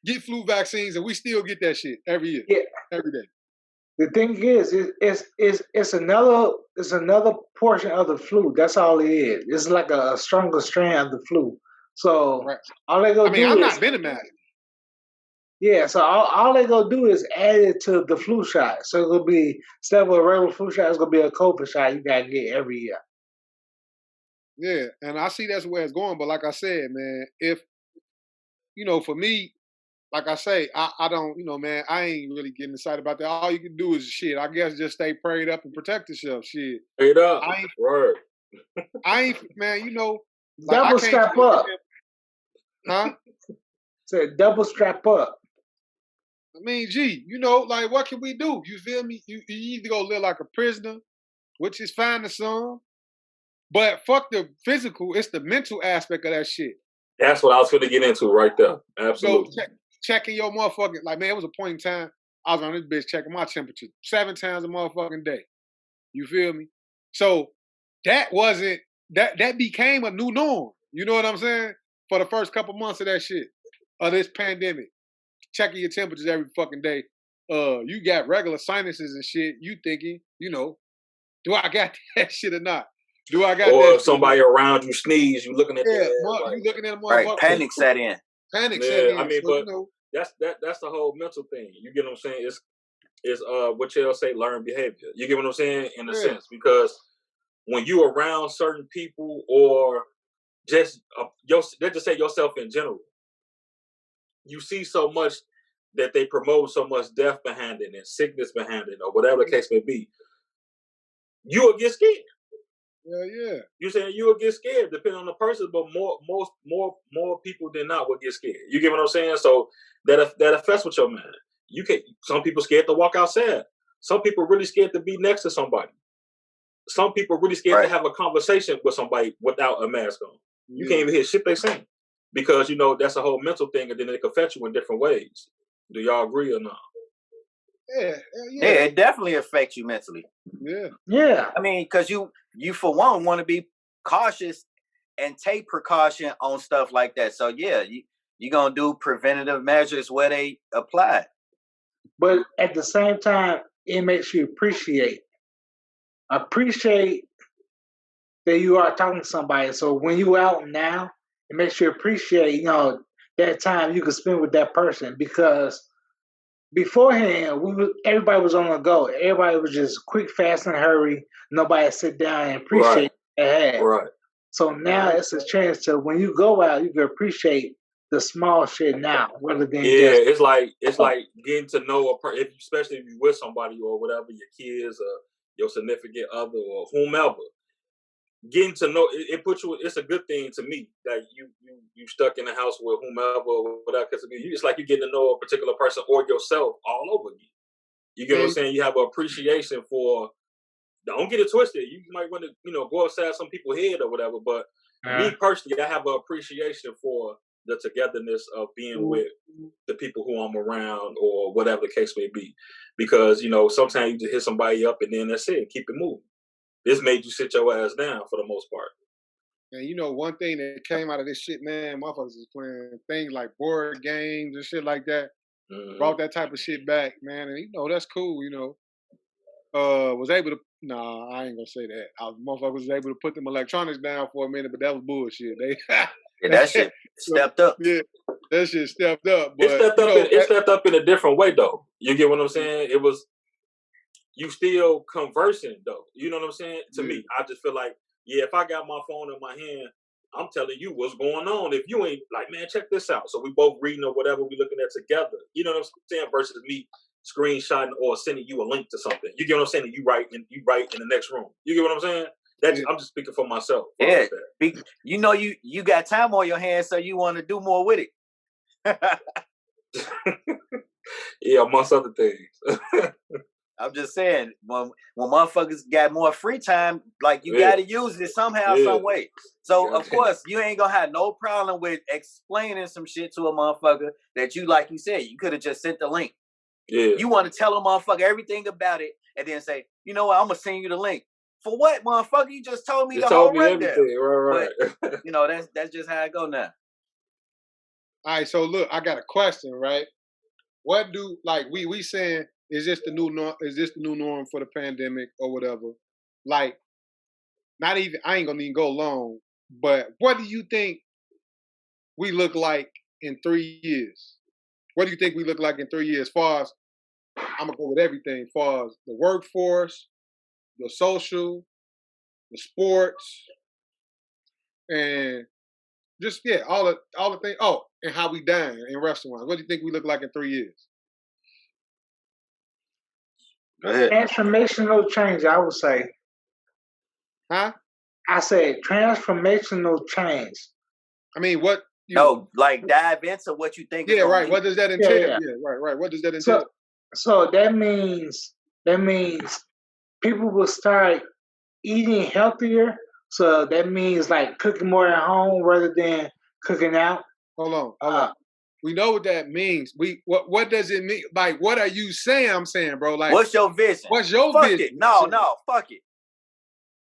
S2: get flu vaccines, and we still get that shit every year, every day.
S5: The thing is, it's another portion of the flu. That's all it is. It's like a stronger strand of the flu. So
S2: right.
S5: all they go do
S2: I'm
S5: is
S2: not venomized.
S5: Yeah, so all they gonna do is add it to the flu shot. So it's gonna be instead of a regular flu shot, it's gonna be a COVID shot you gotta get every year.
S2: Yeah, and I see that's where it's going. But like I said, man, if you know, for me, like I say, I don't, you know, man, I ain't really getting excited about that. All you can do is shit. I guess just stay prayed up and protect yourself. Shit.
S3: Prayed up.
S2: I ain't, man. You know, like
S5: double strap up.
S2: Huh?
S5: Say double strap up.
S2: I mean, gee, you know, like what can we do? You feel me? You either go live like a prisoner, which is fine to some, but fuck the physical. It's the mental aspect of that shit.
S3: That's what I was going to get into right there. Absolutely.
S2: So checking your motherfucking, like, man, it was a point in time I was on this bitch checking my temperature 7 times a motherfucking day. You feel me? So that became a new norm. You know what I'm saying? For the first couple months of that shit, of this pandemic. Checking your temperatures every fucking day. You got regular sinuses and shit. You thinking, you know, do I got that shit or not? Do I got
S3: or
S2: that?
S3: Or somebody around you sneeze, you looking at
S2: you looking at a motherfucker.
S4: Right, panic set in.
S2: Panic set in.
S3: I mean,
S2: so,
S3: but
S2: you know,
S3: that's the whole mental thing. You get what I'm saying? It's what you'll say learned behavior. You get what I'm saying? In a sense, because when you around certain people or just let's just say yourself in general, you see so much that they promote so much death behind it and sickness behind it or whatever the case may be, you will get scared.
S2: Yeah.
S3: You're saying you will get scared depending on the person, but more people than not will get scared. You get what I'm saying? So that affects with your mind. Some people scared to walk outside. Some people really scared to be next to somebody. some people really scared to have a conversation with somebody without a mask on. You can't even hear shit they saying because that's a whole mental thing, and then it can affect you in different ways. Do y'all agree or not?
S2: Yeah,
S4: it definitely affects you mentally.
S5: Yeah.
S4: I mean, because you for one want to be cautious and take precaution on stuff like that. So yeah, you're gonna do preventative measures where they apply.
S5: But at the same time, it makes you appreciate that you are talking to somebody. So when you out now, it makes you appreciate, that time you could spend with that person. Because beforehand, everybody was on the go. Everybody was just quick, fast, and hurry. Nobody sit down and appreciate what they had.
S3: Right.
S5: So now it's a chance to, when you go out, you can appreciate the small shit now, rather than
S3: it's like getting to know a person, especially if you're with somebody or whatever, your kids or your significant other or whomever. Getting to know it puts you. It's a good thing to me that you stuck in the house with whomever or whatever. Because it's like you getting to know a particular person or yourself all over again. You get what I'm saying? You have an appreciation for. Don't get it twisted. You might want to go upside some people's head or whatever. But me personally, I have an appreciation for the togetherness of being with the people who I'm around or whatever the case may be. Because sometimes you just hit somebody up and then that's it. Keep it moving. This made you sit your ass down for the most part.
S2: And one thing that came out of this shit, man, motherfuckers is playing things like board games and shit like that.
S3: Mm-hmm.
S2: Brought that type of shit back, man. And that's cool, was able to I ain't gonna say that. Motherfuckers was able to put them electronics down for a minute, but that was bullshit.
S4: That shit stepped up.
S2: Yeah, that shit stepped up. But
S3: it stepped up in a different way though. You get what I'm saying? It was you still conversing though. You know what I'm saying? To me, I just feel like, if I got my phone in my hand, I'm telling you what's going on. If you ain't like, man, check this out. So we both reading or whatever we looking at together. You know what I'm saying? Versus me screenshotting or sending you a link to something. You get what I'm saying? You write in the next room. You get what I'm saying? I'm just speaking for myself.
S4: Yeah. You got time on your hands, so you want to do more with it.
S3: Yeah, amongst other things.
S4: I'm just saying, when motherfuckers got more free time, like you got to use it somehow, some way. So of course you ain't gonna have no problem with explaining some shit to a motherfucker that you, like you said, you could have just sent the link.
S3: Yeah.
S4: You want to tell a motherfucker everything about it, and then say, you know what, I'm gonna send you the link. For what, motherfucker? You just told me the whole rundown.
S3: Right.
S4: But, that's just how it go now.
S2: All right, so look, I got a question, right? What do we saying? Is this the new norm? Is this the new norm for the pandemic or whatever? Like, not even. I ain't gonna even go long. But what do you think we look like in 3 years? What do you think we look like in 3 years? As far as I'm gonna go with everything. As far as the workforce, the social, the sports, and just all the things. Oh, and how we dine in restaurants. What do you think we look like in 3 years?
S4: Go ahead.
S5: Transformational change, I would say.
S2: Huh?
S5: I said transformational change.
S2: I mean, what?
S4: Like dive into what you think.
S2: Yeah, right.
S4: Be.
S2: What does that entail?
S5: Yeah.
S2: Right. What does that entail?
S5: So that means people will start eating healthier. So that means like cooking more at home rather than cooking out.
S2: Hold on. We know what that means. What does it mean? Like, what are you saying? I'm saying, bro. Like,
S4: what's your vision?
S2: What's your
S4: fuck
S2: vision?
S4: It. No, fuck it.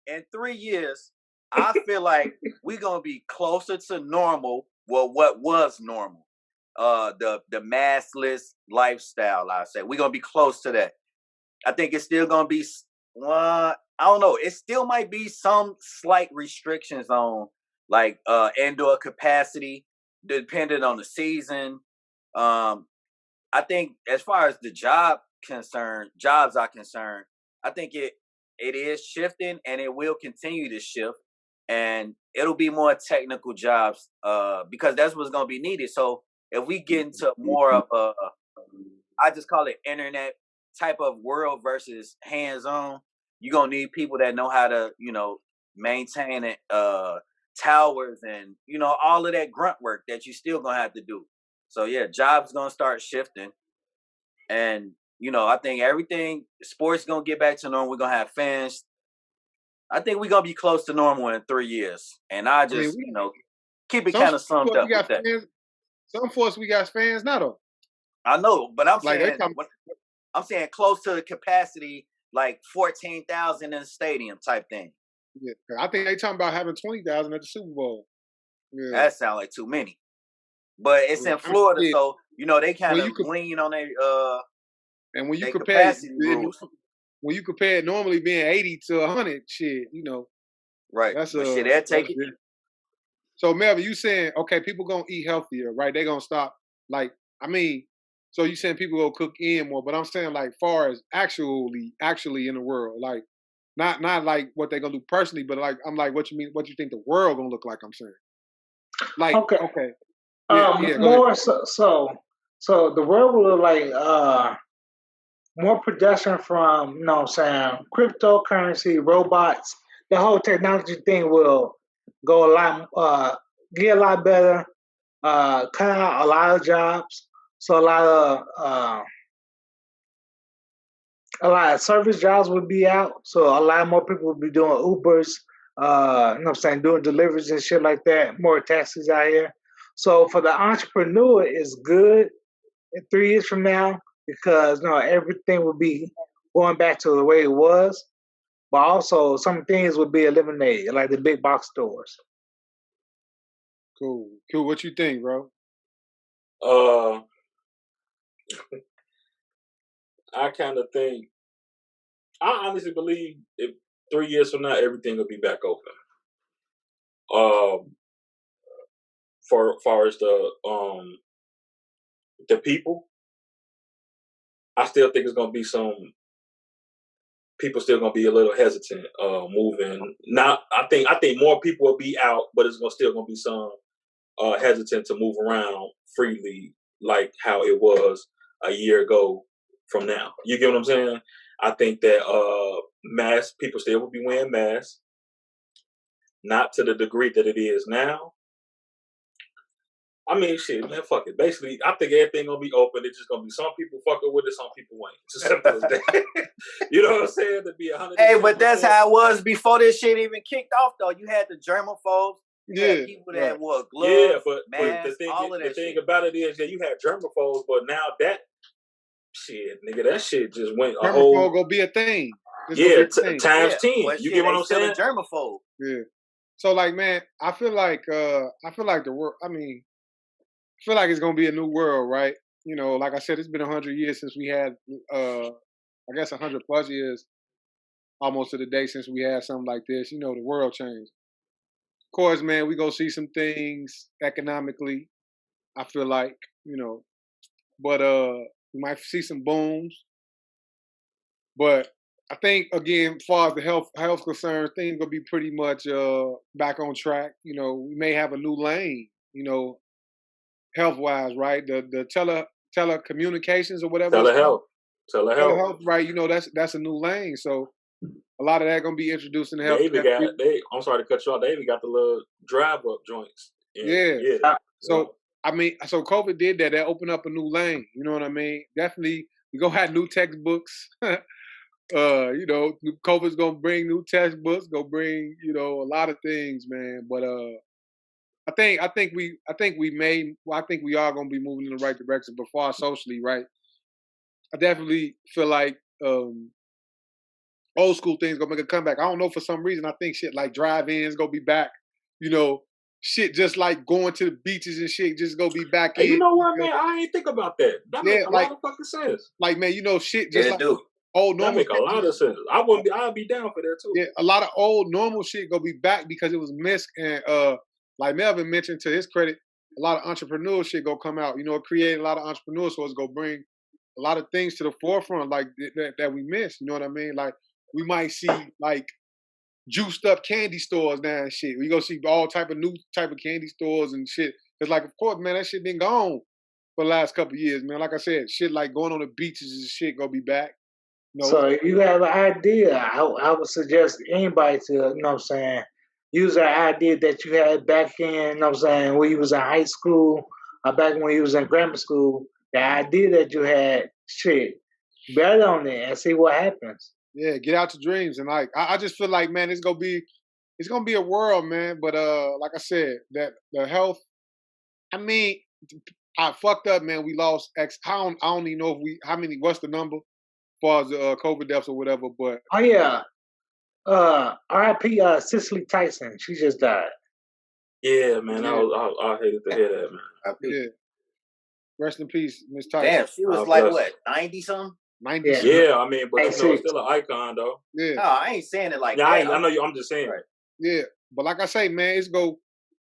S4: In 3 years, I feel like we're gonna be closer to normal. Well, what was normal? The massless lifestyle. I say we're gonna be close to that. I think it's still gonna be. I don't know. It still might be some slight restrictions on like indoor capacity, depending on the season. I think as far as the jobs are concerned, I think it is shifting and it will continue to shift, and it'll be more technical jobs because that's what's going to be needed. So if we get into more of I just call it internet type of world versus hands-on, you're going to need people that know how to, maintain it, towers and, all of that grunt work that you still going to have to do. So yeah, jobs going to start shifting. And, I think sports going to get back to normal. We're going to have fans I think we're gonna be close to normal in 3 years, and I
S2: I mean,
S4: just keep it
S2: some
S4: kind of summed
S2: sports
S4: up
S2: we
S4: with
S2: got
S4: that.
S2: fans. Some sports we got fans now though.
S4: I know, but I'm
S2: Like they
S4: saying
S2: come.
S4: I'm saying close to the capacity, like 14,000 in the stadium type thing.
S2: Yeah, I think they talking about having 20,000 at the Super Bowl. Yeah,
S4: That sounds like too many. But it's
S2: yeah.
S4: in
S2: I mean,
S4: Florida,
S2: yeah.
S4: so they kind
S2: When
S4: of
S2: you could,
S4: lean on
S2: and when you
S4: their
S2: compare,
S4: capacity rules.
S2: when you compare it normally being 80 to 100, shit,
S4: Right.
S2: that's
S4: But shit, they'll
S2: that's
S4: take it.
S2: big. So Melvin, you saying okay, people gonna eat healthier, right? They gonna stop. Like, I mean, so you saying people go cook in more, but I'm saying like far as actually in the world, like not like what they gonna do personally, but like I'm like what you mean, what you think the world gonna look like? I'm saying like
S5: Okay.
S2: okay, yeah, go ahead.
S5: More so the world will look like more production from, what I'm saying, cryptocurrency, robots. The whole technology thing will go a lot, get a lot better, cut out a lot of jobs. So a lot of service jobs would be out. So a lot more people would be doing Ubers, doing deliveries and shit like that. More taxis out here. So for the entrepreneur, it's good in 3 years from now because everything will be going back to the way it was. But also some things would be eliminated, like the big box stores.
S2: Cool. What you think, bro?
S3: Uh, I kind of think, I honestly believe if 3 years from now, everything will be back open. For far as the people, I still think it's gonna be some people still gonna be a little hesitant moving. Not, I think more people will be out, but it's still gonna be some hesitant to move around freely, like how it was a year ago from now. You get what I'm saying? I think that mask people still will be wearing masks, not to the degree that it is now. I mean, shit, man, fuck it. Basically, I think everything gonna be open. It's just gonna be some people fucking with it, some people ain't. It's as simple as that. You know what I'm saying? To be 100.
S4: Hey, but that's how it was before this shit even kicked off, though. You had the germaphobes. You had people that wore gloves, masks, all of that
S3: the thing
S4: shit.
S3: about it is that you had germaphobes, but now that shit, nigga, that shit just went a
S2: Germaphobe
S3: whole
S2: gonna be a thing.
S3: times 10.
S4: But
S3: You
S4: shit,
S3: get what
S4: they
S3: I'm
S4: still
S3: saying?
S4: a germaphobe.
S2: Yeah. So like, man, I feel like the world. I mean, I feel like it's gonna be a new world, right? Like I said, it's been 100 years since we had, I guess 100+ years, almost to the day since we had something like this. The world changed. Of course, man, we gonna see some things economically. I feel like, but we might see some booms. But I think again, as far as the health concerns, things gonna be pretty much back on track. We may have a new lane. Health wise, right? The telecommunications or whatever it's called.
S3: Telehealth.
S2: Telehealth, right? That's a new lane. So a lot of that gonna be introduced in the health.
S3: I'm sorry to cut you off. They even got the little drive up joints.
S2: Yeah.
S3: Yeah.
S2: So I mean, so COVID did that. That opened up a new lane. You know what I mean? Definitely, we gonna have new textbooks. COVID's gonna bring new textbooks. Gonna bring a lot of things, man. But I think we are gonna be moving in the right direction. But far socially, right? I definitely feel like old school things gonna make a comeback. I don't know, for some reason I think shit like drive-ins gonna be back. Shit just like going to the beaches and shit just gonna be back
S3: Hey,
S2: in.
S3: you know what, man? I ain't think about that. That make a lot of fucking sense.
S2: Like, man, shit just like
S4: do.
S2: old normal.
S3: That make
S2: shit
S3: a lot of sense. I'd be down for that too.
S2: Yeah, a lot of old normal shit gonna be back because it was missed, and like Melvin mentioned, to his credit, a lot of entrepreneurial shit gonna come out. Create a lot of entrepreneurs, so it's gonna bring a lot of things to the forefront, like that we missed. You know what I mean? Like we might see like juiced up candy stores now and shit. We gonna see all type of new type of candy stores and shit. It's like, of course, man, that shit been gone for the last couple of years, man. Like I said, shit like going on the beaches and shit gonna be back.
S5: So if you have an idea, I would suggest anybody to, use that idea that you had back in, when you was in high school, or back when you was in grammar school, the idea that you had, shit, bet on it and see what happens.
S2: Yeah, get out your dreams. And like I just feel like, man, it's gonna be a world, man. But like I said, that the health, I mean, I fucked up, man. We lost X. I don't even know if how many, what's the number as far as COVID deaths or whatever, but
S5: Oh yeah. R.I.P. Cicely Tyson. She just died.
S3: Yeah, man.
S2: Yeah.
S3: I hated to hear that, man.
S2: yeah. Rest in peace, Miss Tyson.
S4: Damn, she was
S3: Oh,
S4: like
S3: bless
S4: what, 90 something?
S2: 90.
S5: Yeah.
S3: Yeah, I mean, but you know,
S5: 86.
S3: it's still an icon though.
S2: Yeah.
S4: No, I ain't saying it like
S3: Yeah,
S4: that.
S3: I know you. I'm just saying.
S4: Right.
S2: Yeah. But like I say, man,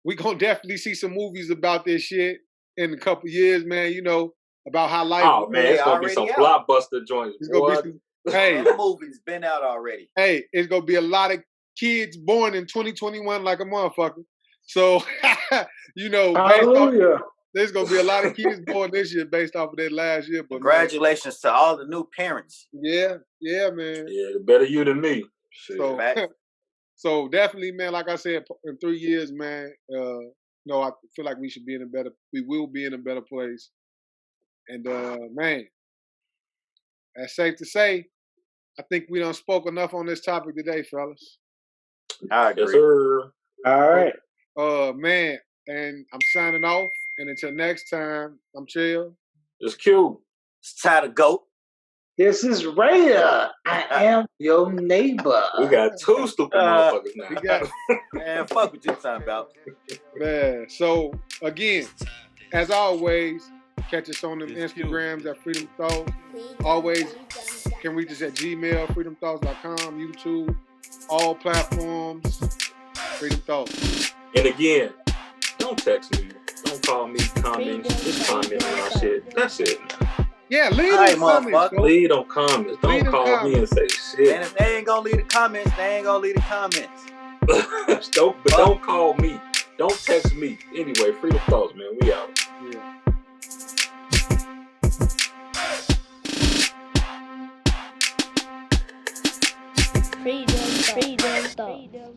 S2: we gonna definitely see some movies about this shit in a couple years, man. You know, about how life.
S3: Oh man, it's gonna be some
S4: already out.
S3: blockbuster joints.
S2: It's gonna
S3: Boy.
S2: be some, hey,
S4: The movie's been out already.
S2: hey, it's gonna be a lot of kids born in 2021 like a motherfucker. So, you know,
S5: Hallelujah.
S2: there's gonna be a lot of kids born this year based off of that last year. But
S4: Congratulations to all the new parents.
S2: man, yeah, man.
S3: Yeah, better you than me. Shit.
S2: So,
S4: Facts.
S2: so definitely, man. Like I said, in 3 years, man. No, I feel like we will be in a better place. And man, that's safe to say. I think we done spoke enough on this topic today, fellas.
S4: I agree.
S3: Yes, sir.
S5: All right.
S2: Man, and I'm signing off. And until next time, I'm Chill.
S3: It's cute.
S4: It's time to go.
S5: This is Raya. I am your neighbor.
S3: We got two stupid motherfuckers now.
S2: We got
S4: Man, fuck what you talking about.
S2: man. So again, as always, catch us on them Instagrams at Freedom Thoughts. Always can reach us at Gmail, freedomthoughts.com, YouTube, all platforms, Freedom Thoughts.
S3: And again, don't text me. Don't call me. Comments. Just comment on our shit. That's it.
S2: Yeah, leave
S4: All right,
S2: them comments.
S4: motherfucker.
S2: folks.
S3: Leave them comments. Don't
S2: Leave them
S3: call me
S2: comments.
S3: and say
S4: And
S3: shit.
S4: if they ain't gonna leave the comments, they ain't gonna leave the comments.
S3: Don't call me. Don't text me. Anyway, Freedom Thoughts, man. We out.
S2: Yeah.
S1: Freedom thought.